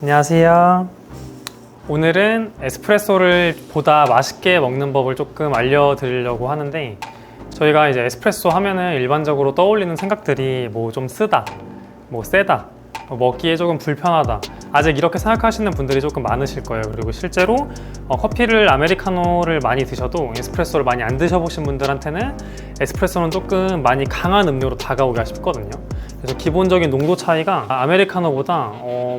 안녕하세요. 오늘은 에스프레소를 보다 맛있게 먹는 법을 조금 알려드리려고 하는데, 저희가 이제 에스프레소 하면은 일반적으로 떠올리는 생각들이 뭐 좀 쓰다, 뭐 세다, 먹기에 조금 불편하다, 아직 이렇게 생각하시는 분들이 조금 많으실 거예요. 그리고 실제로 커피를 아메리카노를 많이 드셔도 에스프레소를 많이 안 드셔보신 분들한테는 에스프레소는 조금 많이 강한 음료로 다가오기가 쉽거든요. 그래서 기본적인 농도 차이가 아메리카노보다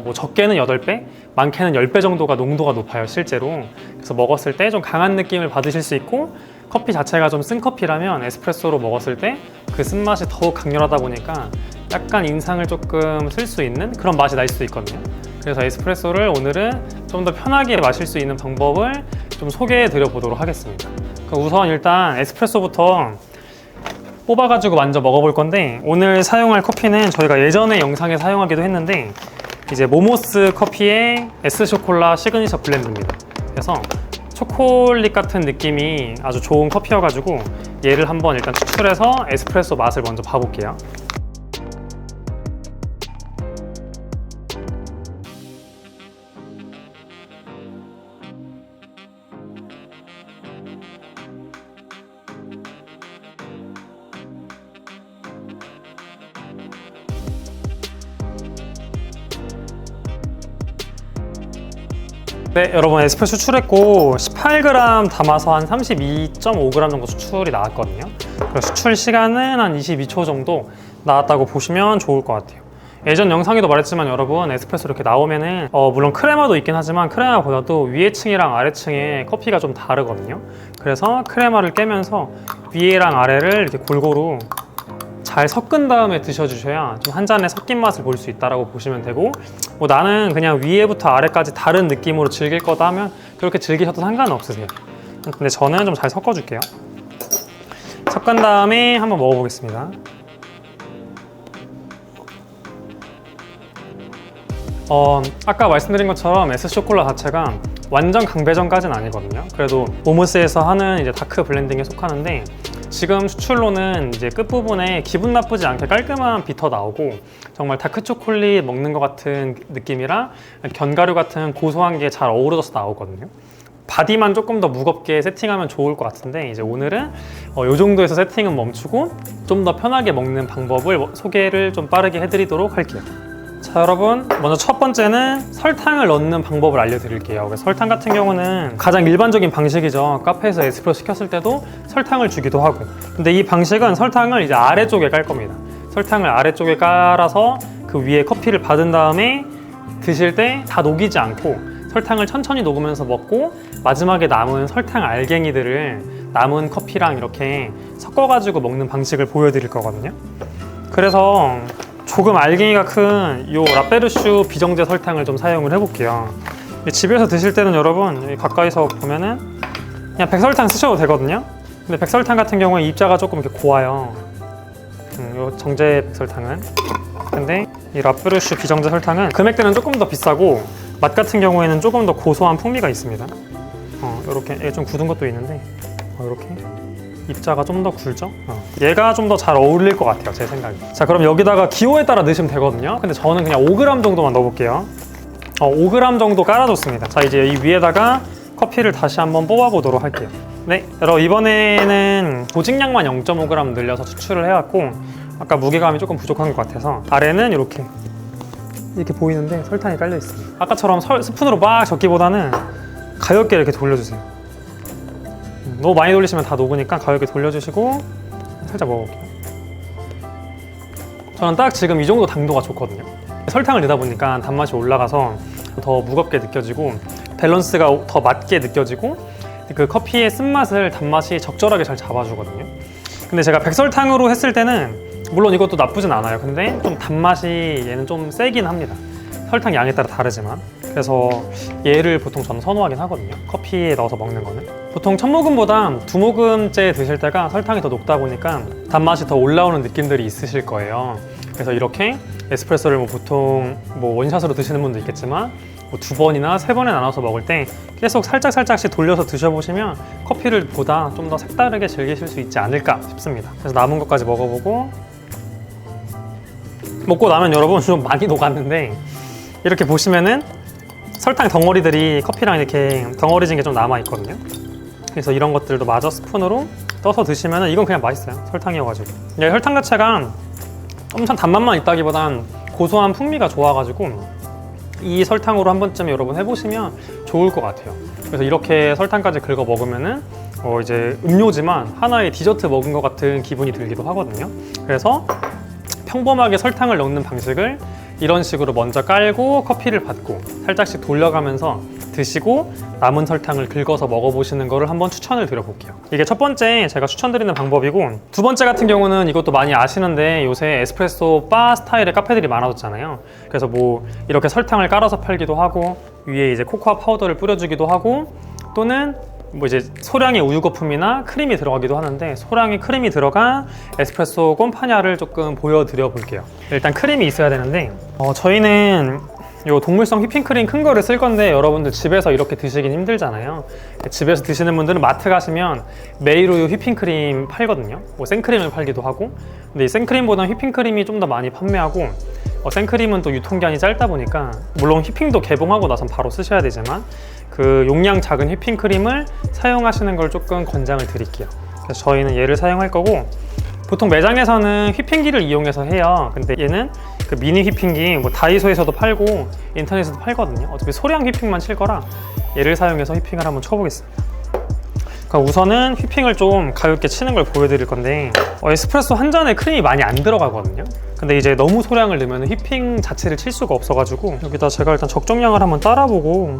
뭐 적게는 8배, 많게는 10배 정도가 농도가 높아요, 실제로. 그래서 먹었을 때 좀 강한 느낌을 받으실 수 있고, 커피 자체가 좀 쓴 커피라면 에스프레소로 먹었을 때 그 쓴맛이 더욱 강렬하다 보니까 약간 인상을 조금 쓸 수 있는 그런 맛이 날 수 있거든요. 그래서 에스프레소를 오늘은 좀 더 편하게 마실 수 있는 방법을 좀 소개해 드려 보도록 하겠습니다. 우선 일단 에스프레소부터 뽑아가지고 먼저 먹어볼 건데, 오늘 사용할 커피는 저희가 예전에 영상에 사용하기도 했는데 이제 모모스 커피의 에스쇼콜라 시그니처 블렌드입니다. 그래서 초콜릿 같은 느낌이 아주 좋은 커피여가지고 얘를 한번 일단 추출해서 에스프레소 맛을 먼저 봐볼게요. 네, 여러분 에스프레소 추출했고 18g 담아서 한 32.5g 정도 추출이 나왔거든요. 그리고 추출 시간은 한 22초 정도 나왔다고 보시면 좋을 것 같아요. 예전 영상에도 말했지만 여러분, 에스프레소 이렇게 나오면은 물론 크레마도 있긴 하지만 크레마보다도 위에 층이랑 아래 층에 커피가 좀 다르거든요. 그래서 크레마를 깨면서 위에랑 아래를 이렇게 골고루 잘 섞은 다음에 드셔주셔야 좀 한 잔에 섞인 맛을 볼 수 있다고 보시면 되고, 뭐 나는 그냥 위에부터 아래까지 다른 느낌으로 즐길 거다 하면 그렇게 즐기셔도 상관은 없으세요. 근데 저는 좀 잘 섞어줄게요. 섞은 다음에 한번 먹어보겠습니다. 아까 말씀드린 것처럼 에스쇼콜라 자체가 완전 강배전까지는 아니거든요. 그래도 모모스에서 하는 이제 다크 블렌딩에 속하는데, 지금 추출로는 이제 끝부분에 기분 나쁘지 않게 깔끔한 비터 나오고, 정말 다크 초콜릿 먹는 것 같은 느낌이랑 견과류 같은 고소한 게 잘 어우러져서 나오거든요. 바디만 조금 더 무겁게 세팅하면 좋을 것 같은데, 이제 오늘은 이 정도에서 세팅은 멈추고 좀 더 편하게 먹는 방법을 소개를 좀 빠르게 해드리도록 할게요. 자, 여러분, 먼저 첫 번째는 설탕을 넣는 방법을 알려드릴게요. 그래서 설탕 같은 경우는 가장 일반적인 방식이죠. 카페에서 에스프레소 시켰을 때도 설탕을 주기도 하고, 근데 이 방식은 설탕을 이제 아래쪽에 깔 겁니다. 설탕을 아래쪽에 깔아서 그 위에 커피를 받은 다음에 드실 때 다 녹이지 않고 설탕을 천천히 녹으면서 먹고, 마지막에 남은 설탕 알갱이들을 남은 커피랑 이렇게 섞어가지고 먹는 방식을 보여드릴 거거든요. 그래서 조금 알갱이가 큰 이 라페르슈 비정제 설탕을 좀 사용을 해볼게요. 집에서 드실 때는 여러분, 여기 가까이서 보면은 그냥 백설탕 쓰셔도 되거든요. 근데 백설탕 같은 경우에 입자가 조금 이렇게 고와요. 이 정제 백설탕은. 근데 이 라페르슈 비정제 설탕은 금액대는 조금 더 비싸고 맛 같은 경우에는 조금 더 고소한 풍미가 있습니다. 이렇게 좀 굳은 것도 있는데 이렇게 입자가 좀 더 굵죠? 얘가 좀 더 잘 어울릴 것 같아요, 제 생각에. 자, 그럼 여기다가 기호에 따라 넣으시면 되거든요. 근데 저는 그냥 5g 정도만 넣어볼게요. 5g 정도 깔아줬습니다. 자, 이제 이 위에다가 커피를 다시 한번 뽑아보도록 할게요. 네, 여러분, 이번에는 보직량만 0.5g 늘려서 추출을 해왔고, 아까 무게감이 조금 부족한 것 같아서 아래는 이렇게 보이는데 설탕이 깔려 있습니다. 아까처럼 스푼으로 막 적기보다는 가볍게 이렇게 돌려주세요. 너무 많이 돌리시면 다 녹으니까 가볍게 돌려주시고 살짝 먹어볼게요. 저는 딱 지금 이 정도 당도가 좋거든요. 설탕을 넣다 보니까 단맛이 올라가서 더 무겁게 느껴지고 밸런스가 더 맞게 느껴지고, 그 커피의 쓴맛을 단맛이 적절하게 잘 잡아주거든요. 근데 제가 백설탕으로 했을 때는 물론 이것도 나쁘진 않아요. 근데 좀 단맛이 얘는 좀 세긴 합니다. 설탕 양에 따라 다르지만. 그래서 얘를 보통 저는 선호하긴 하거든요. 커피에 넣어서 먹는 거는 보통 1000모금보다 2모금째 드실 때가 설탕이 더 녹다 보니까 단맛이 더 올라오는 느낌들이 있으실 거예요. 그래서 이렇게 에스프레소를 보통 원샷으로 드시는 분도 있겠지만 2번이나 3번에 나눠서 먹을 때 계속 살짝씩 돌려서 드셔보시면 커피를 보다 좀 더 색다르게 즐기실 수 있지 않을까 싶습니다. 그래서 남은 것까지 먹어보고, 먹고 나면 여러분 좀 많이 녹았는데 이렇게 보시면은 설탕 덩어리들이 커피랑 이렇게 덩어리진 게 좀 남아있거든요. 그래서 이런 것들도 마저 스푼으로 떠서 드시면 이건 그냥 맛있어요. 설탕이어가지고. 설탕 자체가 엄청 단맛만 있다기보단 고소한 풍미가 좋아가지고 이 설탕으로 한 번쯤 여러분 해보시면 좋을 것 같아요. 그래서 이렇게 설탕까지 긁어 먹으면은 이제 음료지만 하나의 디저트 먹은 것 같은 기분이 들기도 하거든요. 그래서 평범하게 설탕을 넣는 방식을 이런 식으로 먼저 깔고 커피를 받고 살짝씩 돌려가면서 드시고 남은 설탕을 긁어서 먹어보시는 거를 한번 추천을 드려볼게요. 이게 첫 번째 제가 추천드리는 방법이고, 두 번째 같은 경우는 이것도 많이 아시는데 요새 에스프레소 바 스타일의 카페들이 많아졌잖아요. 그래서 뭐 이렇게 설탕을 깔아서 팔기도 하고 위에 이제 코코아 파우더를 뿌려주기도 하고, 또는 뭐 이제 소량의 우유 거품이나 크림이 들어가기도 하는데, 소량의 크림이 들어간 에스프레소 꼼파냐를 조금 보여드려 볼게요. 일단 크림이 있어야 되는데 저희는 요 동물성 휘핑크림 큰 거를 쓸 건데, 여러분들 집에서 이렇게 드시긴 힘들잖아요. 집에서 드시는 분들은 마트 가시면 메이루유 휘핑크림 팔거든요. 뭐 생크림을 팔기도 하고, 근데 이 생크림보다 휘핑크림이 좀 더 많이 판매하고, 생크림은 또 유통기한이 짧다 보니까 물론 휘핑도 개봉하고 나선 바로 쓰셔야 되지만 그 용량 작은 휘핑크림을 사용하시는 걸 조금 권장을 드릴게요. 그래서 저희는 얘를 사용할 거고, 보통 매장에서는 휘핑기를 이용해서 해요. 근데 얘는 그 미니 휘핑기 뭐 다이소에서도 팔고 인터넷에서도 팔거든요. 어차피 소량 휘핑만 칠 거라 얘를 사용해서 휘핑을 한번 쳐보겠습니다. 그럼 우선은 휘핑을 좀 가볍게 치는 걸 보여드릴 건데, 에스프레소 한 잔에 크림이 많이 안 들어가거든요. 근데 이제 너무 소량을 넣으면 휘핑 자체를 칠 수가 없어가지고 여기다 제가 일단 적정량을 한번 따라보고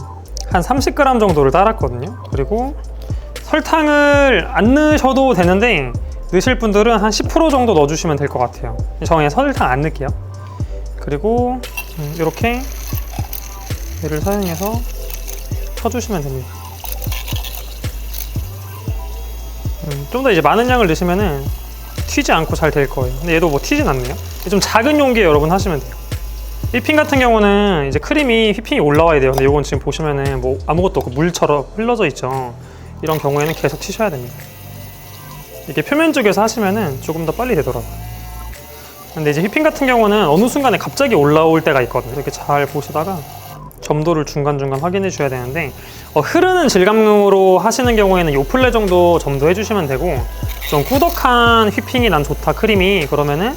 한 30g 정도를 따랐거든요. 그리고 설탕을 안 넣으셔도 되는데 넣으실 분들은 한 10% 정도 넣어주시면 될 것 같아요. 저는 설탕 안 넣을게요. 그리고 이렇게 얘를 사용해서 쳐주시면 됩니다. 좀 더 이제 많은 양을 넣으시면은 튀지 않고 잘 될 거예요. 근데 얘도 뭐 튀진 않네요. 좀 작은 용기에 여러분 하시면 돼요. 휘핑 같은 경우는 이제 크림이 휘핑이 올라와야 돼요. 근데 이건 지금 보시면은 뭐 아무것도 없고 물처럼 흘러져 있죠. 이런 경우에는 계속 튀셔야 됩니다. 이렇게 표면 쪽에서 하시면은 조금 더 빨리 되더라고요. 근데 이제 휘핑 같은 경우는 어느 순간에 갑자기 올라올 때가 있거든요. 이렇게 잘 보시다가 점도를 중간중간 확인해 주셔야 되는데, 흐르는 질감으로 하시는 경우에는 요플레 정도 점도 해주시면 되고, 좀 꾸덕한 휘핑이 난 좋다 크림이, 그러면은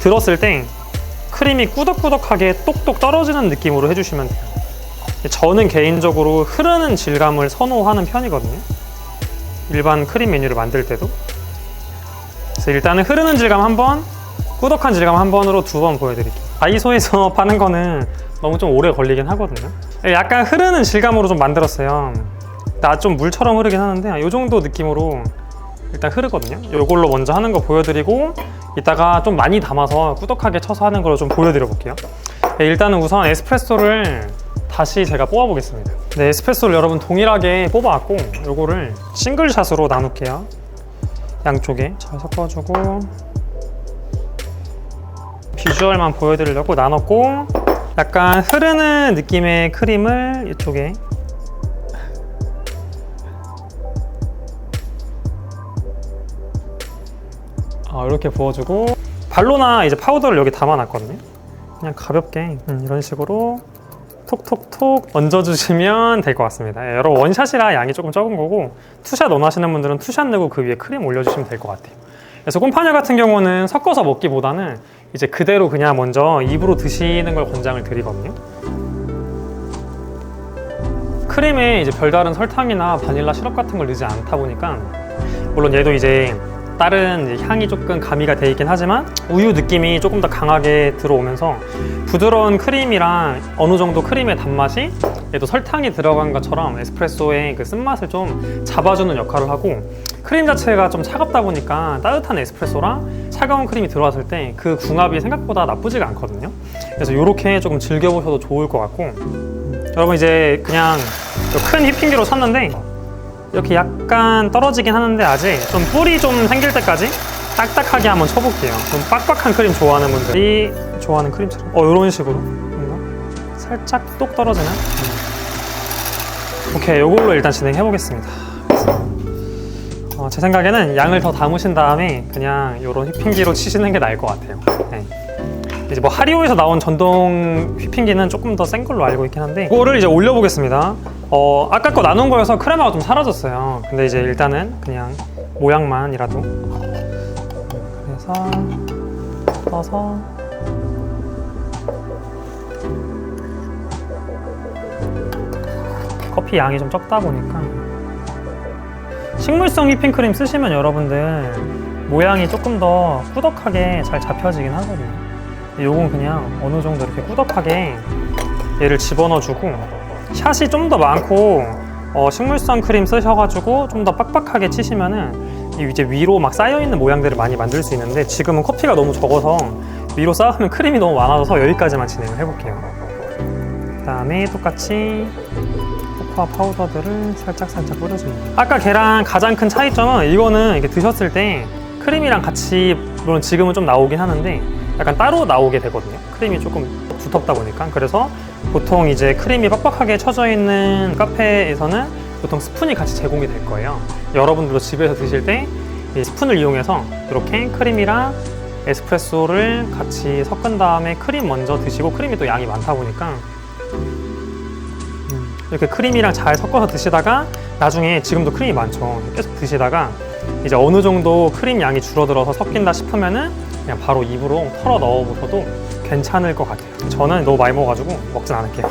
들었을 때 크림이 꾸덕꾸덕하게 똑똑 떨어지는 느낌으로 해주시면 돼요. 저는 개인적으로 흐르는 질감을 선호하는 편이거든요. 일반 크림 메뉴를 만들 때도. 그래서 일단은 흐르는 질감 한 번, 꾸덕한 질감 한 번으로 2번 보여드릴게요. 다이소에서 파는 거는 너무 좀 오래 걸리긴 하거든요. 약간 흐르는 질감으로 좀 만들었어요. 나 좀 물처럼 흐르긴 하는데 이 정도 느낌으로 일단 흐르거든요. 이걸로 먼저 하는 거 보여드리고, 이따가 좀 많이 담아서 꾸덕하게 쳐서 하는 걸 좀 보여드려 볼게요. 일단은 우선 에스프레소를 다시 제가 뽑아 보겠습니다. 네, 에스프레소를 여러분 동일하게 뽑아왔고, 이거를 싱글샷으로 나눌게요. 양쪽에 잘 섞어주고, 비주얼만 보여드리려고 나눴고, 약간 흐르는 느낌의 크림을 이쪽에 이렇게 부어주고, 발로나 이제 파우더를 여기 담아놨거든요. 그냥 가볍게 이런 식으로 톡톡톡 얹어주시면 될 것 같습니다. 여러분 원샷이라 양이 조금 적은 거고, 투샷 원하시는 분들은 투샷 넣고 그 위에 크림 올려주시면 될 것 같아요. 그래서 꼼파냐 같은 경우는 섞어서 먹기보다는 이제 그대로 그냥 먼저 입으로 드시는 걸 권장을 드리거든요. 크림에 이제 별다른 설탕이나 바닐라 시럽 같은 걸 넣지 않다 보니까, 물론 얘도 이제 다른 향이 조금 가미가 돼 있긴 하지만 우유 느낌이 조금 더 강하게 들어오면서 부드러운 크림이랑 어느 정도 크림의 단맛이 얘도 설탕이 들어간 것처럼 에스프레소의 그 쓴맛을 좀 잡아주는 역할을 하고, 크림 자체가 좀 차갑다 보니까 따뜻한 에스프레소랑 차가운 크림이 들어왔을 때 그 궁합이 생각보다 나쁘지가 않거든요. 그래서 이렇게 조금 즐겨보셔도 좋을 것 같고, 여러분 이제 그냥 큰 휘핑기로 쳤는데 이렇게 약간 떨어지긴 하는데 아직 좀 뿔이 좀 생길 때까지 딱딱하게 한번 쳐볼게요. 좀 빡빡한 크림 좋아하는 분들이 좋아하는 크림처럼 이런 식으로 뭔가 살짝 똑 떨어지는. 오케이, 이걸로 일단 진행해 보겠습니다. 제 생각에는 양을 더 담으신 다음에 그냥 이런 휘핑기로 치시는 게 나을 것 같아요. 네. 이제 뭐 하리오에서 나온 전동 휘핑기는 조금 더 센 걸로 알고 있긴 한데 이거를 이제 올려보겠습니다. 아까 거 나눈 거여서 크레마가 좀 사라졌어요. 근데 이제 일단은 그냥 모양만이라도 그래서 떠서 커피 양이 좀 적다 보니까 식물성 휘핑크림 쓰시면 여러분들 모양이 조금 더 꾸덕하게 잘 잡혀지긴 하거든요. 요건 그냥 어느 정도 이렇게 꾸덕하게 얘를 집어넣어주고 샷이 좀 더 많고 식물성 크림 쓰셔가지고 좀 더 빡빡하게 치시면은 이제 위로 막 쌓여있는 모양들을 많이 만들 수 있는데 지금은 커피가 너무 적어서 위로 쌓으면 크림이 너무 많아져서 여기까지만 진행을 해볼게요. 그 다음에 똑같이 코코아 파우더들을 살짝 뿌려줍니다. 아까 걔랑 가장 큰 차이점은 이거는 이렇게 드셨을 때 크림이랑 같이 물론 지금은 좀 나오긴 하는데 약간 따로 나오게 되거든요. 크림이 조금 두텁다 보니까. 그래서 보통 이제 크림이 빡빡하게 쳐져 있는 카페에서는 보통 스푼이 같이 제공이 될 거예요. 여러분들도 집에서 드실 때 이 스푼을 이용해서 이렇게 크림이랑 에스프레소를 같이 섞은 다음에 크림 먼저 드시고 크림이 또 양이 많다 보니까 이렇게 크림이랑 잘 섞어서 드시다가 나중에 지금도 크림이 많죠. 계속 드시다가 이제 어느 정도 크림 양이 줄어들어서 섞인다 싶으면은 그냥 바로 입으로 털어 넣어보셔도 괜찮을 것 같아요. 저는 너무 많이 먹어가지고 먹진 않을게요.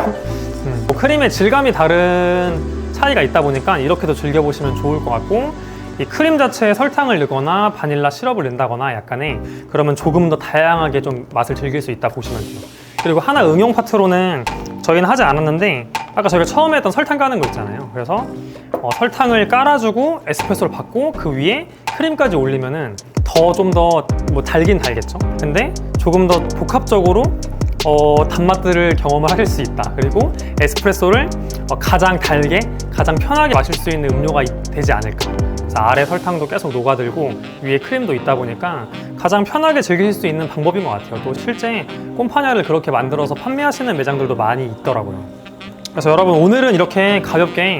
뭐 크림의 질감이 다른 차이가 있다 보니까 이렇게도 즐겨보시면 좋을 것 같고 이 크림 자체에 설탕을 넣거나 바닐라 시럽을 넣는다거나 약간의 그러면 조금 더 다양하게 좀 맛을 즐길 수 있다 보시면 돼요. 그리고 하나 응용 파트로는 저희는 하지 않았는데 아까 저희가 처음에 했던 설탕 까는 거 있잖아요. 그래서 설탕을 깔아주고 에스프레소를 받고 그 위에 크림까지 올리면은 좀 더 뭐 달긴 달겠죠. 근데 조금 더 복합적으로 단맛들을 경험을 하실 수 있다. 그리고 에스프레소를 가장 달게 가장 편하게 마실 수 있는 음료가 되지 않을까. 그래서 아래 설탕도 계속 녹아들고 위에 크림도 있다 보니까 가장 편하게 즐길 수 있는 방법인 것 같아요. 또 실제 꼼파냐를 그렇게 만들어서 판매하시는 매장들도 많이 있더라고요. 그래서 여러분 오늘은 이렇게 가볍게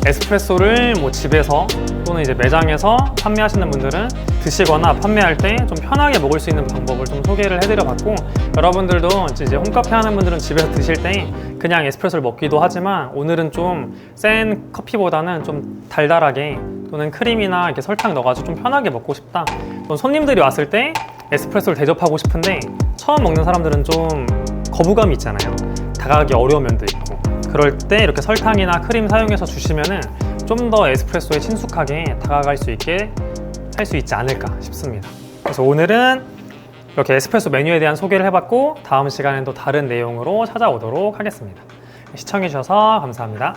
에스프레소를 뭐 집에서 또는 이제 매장에서 판매하시는 분들은 드시거나 판매할 때 좀 편하게 먹을 수 있는 방법을 좀 소개를 해드려봤고 여러분들도 이제 홈카페 하는 분들은 집에서 드실 때 그냥 에스프레소를 먹기도 하지만 오늘은 좀 센 커피보다는 좀 달달하게 또는 크림이나 이렇게 설탕 넣어가지고 좀 편하게 먹고 싶다. 또 손님들이 왔을 때 에스프레소를 대접하고 싶은데 처음 먹는 사람들은 좀 거부감이 있잖아요. 다가가기 어려운 면도 있고 그럴 때 이렇게 설탕이나 크림 사용해서 주시면은 좀 더 에스프레소에 친숙하게 다가갈 수 있게 할 수 있지 않을까 싶습니다. 그래서 오늘은 이렇게 에스프레소 메뉴에 대한 소개를 해봤고 다음 시간엔 또 다른 내용으로 찾아오도록 하겠습니다. 시청해주셔서 감사합니다.